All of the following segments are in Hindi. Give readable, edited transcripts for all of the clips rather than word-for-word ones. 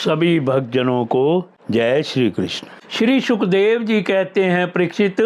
सभी भक्तजनों को जय श्री कृष्ण। श्री सुखदेव जी कहते हैं, परीक्षित,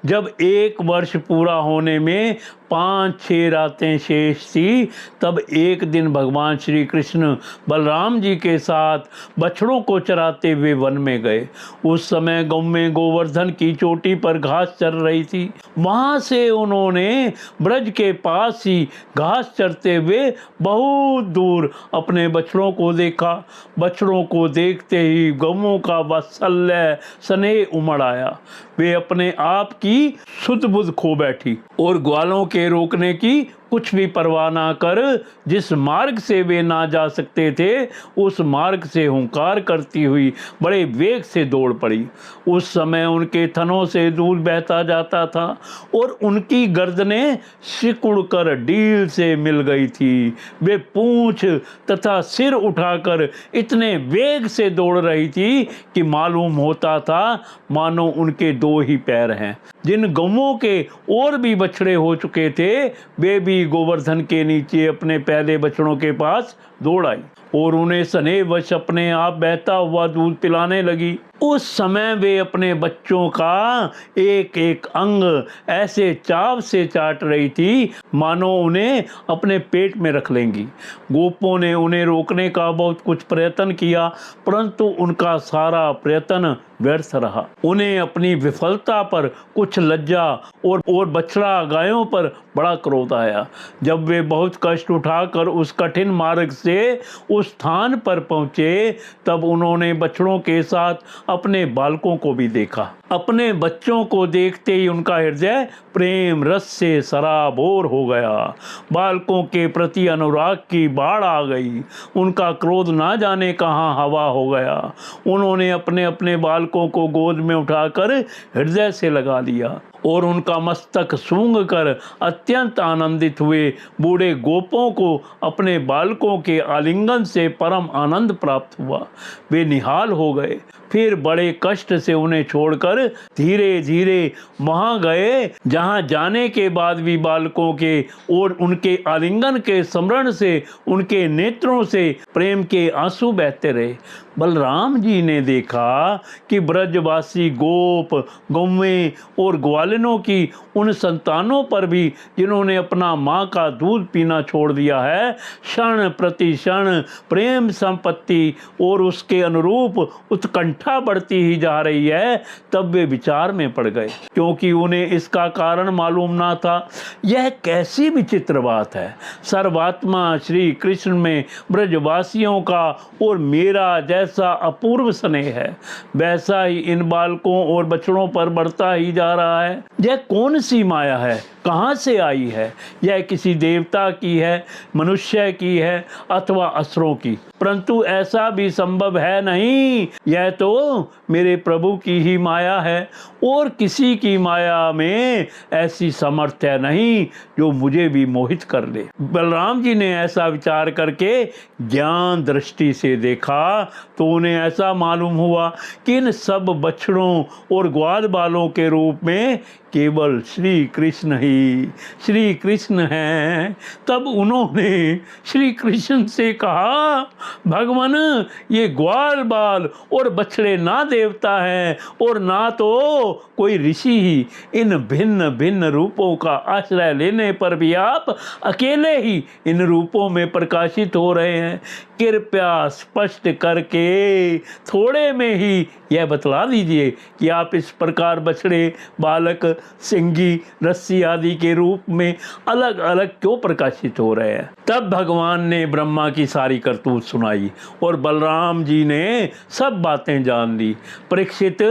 जब 1 वर्ष पूरा होने में 5-6 रातें शेष थी, तब एक दिन भगवान श्री कृष्ण बलराम जी के साथ बछड़ों को चराते हुए वन में गए। उस समय गांव में गोवर्धन की चोटी पर घास चर रही थी। वहां से उन्होंने ब्रज के पास ही घास चरते हुए बहुत दूर अपने बछड़ों को देखा। बछड़ों को देखते ही गौओं का वात्सल्य स्नेह उमड़ आया। वे अपने आप की सुध बुध खो बैठी और ग्वालों के रोकने की कुछ भी परवाह ना कर जिस मार्ग से वे ना जा सकते थे, उस मार्ग से हुंकार करती हुई बड़े वेग से दौड़ पड़ी। उस समय उनके थनों से दूध बहता जाता था और उनकी गर्दनें सिकुड़ कर डील से मिल गई थी। वे पूंछ तथा सिर उठाकर इतने वेग से दौड़ रही थी कि मालूम होता था मानो उनके 2 ही पैर हैं। जिन गौओं के और भी बछड़े हो चुके थे, वे भी गोवर्धन के नीचे अपने पहले बछड़ों के पास दौड़ आई और उन्हें स्नेहवश अपने आप बहता हुआ दूध पिलाने लगी। उस समय वे अपने बच्चों का एक एक अंग ऐसे चाव से चाट रही थी मानो उन्हें अपने पेट में रख लेंगी। गोपों ने उन्हें रोकने का बहुत कुछ प्रयत्न किया, परंतु उनका सारा प्रयत्न व्यर्थ रहा। उन्हें अपनी विफलता पर कुछ लज्जा और बछड़ा गायों पर बड़ा क्रोध आया। जब वे बहुत कष्ट उठाकर उस कठिन मार्ग से उस स्थान पर पहुंचे, तब उन्होंने बछड़ों के साथ अपने बालकों को भी देखा। अपने बच्चों को देखते ही उनका हृदय प्रेम रस से सराबोर हो गया। बालकों के प्रति अनुराग की बाढ़ आ गई। उनका क्रोध ना जाने कहाँ हवा हो गया। उन्होंने अपने अपने बालकों को गोद में उठाकर हृदय से लगा लिया और उनका मस्तक सूंघ कर अत्यंत आनंदित हुए। बूढ़े गोपों को अपने बालकों के आलिंगन से परम आनंद प्राप्त हुआ। वे निहाल हो गए। फिर बड़े कष्ट से उन्हें छोड़कर धीरे धीरे वहां गए जहां जाने के बाद भी बालकों के और उनके आलिंगन के स्मरण से उनके नेत्रों से प्रेम के आंसू बहते रहे। बलराम जी ने देखा कि ब्रजवासी गोप, गौवें और ग्वालिनों की उन संतानों पर भी जिन्होंने अपना माँ का दूध पीना छोड़ दिया है, क्षण प्रति क्षण प्रेम संपत्ति और उसके अनुरूप उत्कंठा बढ़ती ही जा रही है। तब वे विचार में पड़ गए, क्योंकि उन्हें इसका कारण मालूम ना था। यह कैसी विचित्र बात है। सर्वात्मा श्री कृष्ण में ब्रजवासियों का और मेरा जैसा अपूर्व स्नेह है, वैसा ही इन बालकों और बछड़ों पर बढ़ता ही जा रहा है। यह कौन सी माया है, कहाँ से आई है? यह किसी देवता की है, मनुष्य की है अथवा असुरों की? परंतु ऐसा भी संभव है नहीं। यह तो मेरे प्रभु की ही माया है और किसी की माया में ऐसी सामर्थ्य नहीं जो मुझे भी मोहित कर ले। बलराम जी ने ऐसा विचार करके ज्ञान दृष्टि से देखा तो उन्हें ऐसा मालूम हुआ कि इन सब बछड़ों और ग्वाल बालों के रूप में केवल श्री कृष्ण ही श्री कृष्ण हैं। तब उन्होंने श्री कृष्ण से कहा, भगवान, ये ग्वाल बाल और बछड़े ना देवता हैं और ना तो कोई ऋषि ही। इन भिन्न भिन्न रूपों का आश्रय लेने पर भी आप अकेले ही इन रूपों में प्रकाशित हो रहे हैं। कृपया स्पष्ट करके थोड़े में ही यह बतला दीजिए कि आप इस प्रकार बछड़े, बालक, सिंगी, रस्सी आदि के रूप में अलग अलग क्यों प्रकाशित हो रहे हैं। तब भगवान ने ब्रह्मा की सारी करतूत सुनाई और बलराम जी ने सब बातें जान ली। परीक्षित,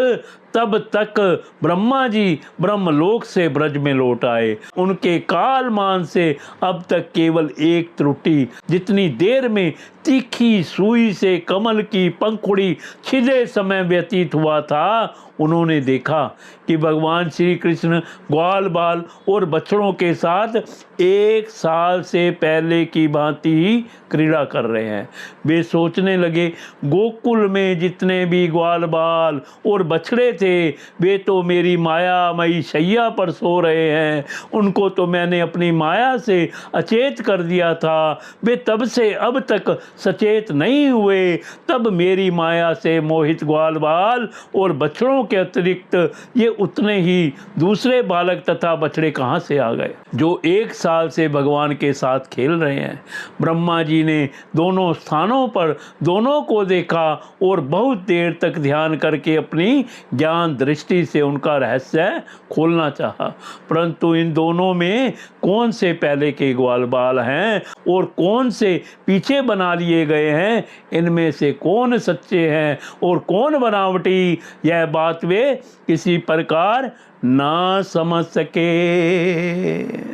तब तक ब्रह्मा जी ब्रह्मलोक से ब्रज में लौट आए। उनके कालमान से अब तक केवल एक त्रुटि, जितनी देर में तीखी सुई से कमल की पंखुड़ी छिदे समय व्यतीत हुआ था, उन्होंने देखा कि भगवान श्री कृष्ण ग्वाल बाल और बछड़ों के साथ 1 साल से पहले की भांति ही क्रीड़ा कर रहे हैं। वे सोचने लगे, गोकुल में जितने भी ग्वाल बाल और बछड़े थे वे तो मेरी मायामयी शैया पर सो रहे हैं। उनको तो मैंने अपनी माया से अचेत कर दिया था। वे तब से अब तक सचेत नहीं हुए। तब मेरी माया से मोहित ग्वाल बाल और बछड़ों के अतिरिक्त ये उतने ही दूसरे बालक तथा बछड़े कहाँ से आ गए जो 1 साल से भगवान के साथ खेल रहे हैं। ब्रह्मा जी ने दोनों स्थानों पर दोनों को देखा और बहुत देर तक ध्यान करके अपनी ज्ञान दृष्टि से उनका रहस्य खोलना चाहा, परंतु इन दोनों में कौन से पहले के ग्वाल बाल हैं और कौन से पीछे बना लिए गए हैं, इनमें से कौन सच्चे हैं और कौन बनावटी, यह बात वे किसी प्रकार ना समझ सके।